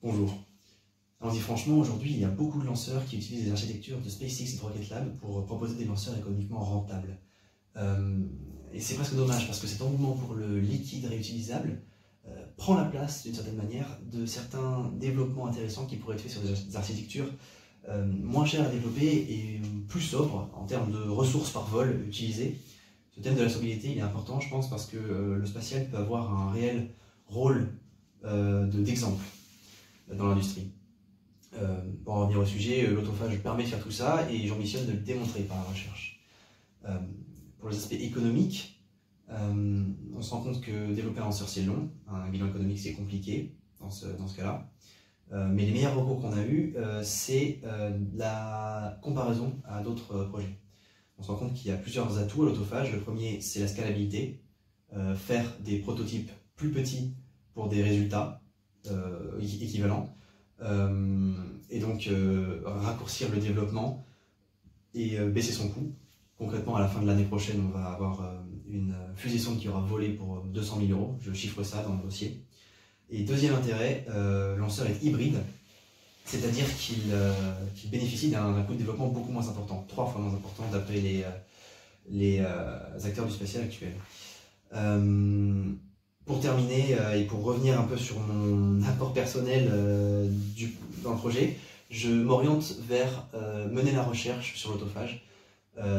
Bonjour. Alors, on dit franchement, aujourd'hui, il y a beaucoup de lanceurs qui utilisent les architectures de SpaceX et de Rocket Lab pour proposer des lanceurs économiquement rentables. Et c'est presque dommage parce que cet engouement pour le liquide réutilisable prend la place, d'une certaine manière, de certains développements intéressants qui pourraient être faits sur des architectures moins chères à développer et plus sobres en termes de ressources par vol utilisées. Ce thème de la sobriété il est important, je pense, parce que le spatial peut avoir un réel rôle d'exemple dans l'industrie. Pour en revenir au sujet, l'autophage permet de faire tout ça et j'ambitionne de le démontrer par la recherche. Pour les aspects économiques, on se rend compte que développer un lanceur c'est long, un bilan économique c'est compliqué dans ce cas-là. Mais les meilleurs recours qu'on a eus, c'est la comparaison à d'autres projets. On se rend compte qu'il y a plusieurs atouts à l'autophage. Le premier, c'est la scalabilité, faire des prototypes plus petits pour des résultats équivalents, et donc raccourcir le développement et baisser son coût. Concrètement, à la fin de l'année prochaine, on va avoir une fusée sonde qui aura volé pour 200 000 €. Je chiffre ça dans le dossier. Et deuxième intérêt, le lanceur est hybride, c'est-à-dire qu'il bénéficie d'un coût de développement beaucoup moins important, 3 fois moins important d'après les acteurs du spatial actuel. Pour terminer et pour revenir un peu sur mon apport personnel dans le projet, je m'oriente vers mener la recherche sur l'autophage.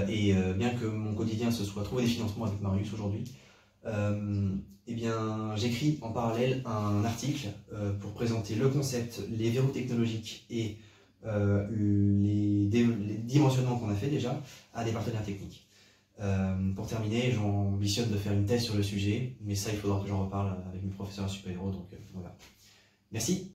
Et bien que mon quotidien se soit trouvé des financements avec Marius aujourd'hui, eh bien, j'écris en parallèle un article pour présenter le concept, les verrous technologiques et les dimensionnements qu'on a fait déjà à des partenaires techniques. Pour terminer, j'ambitionne de faire une thèse sur le sujet, mais ça il faudra que j'en reparle avec mes professeurs supérieurs, donc voilà. Merci.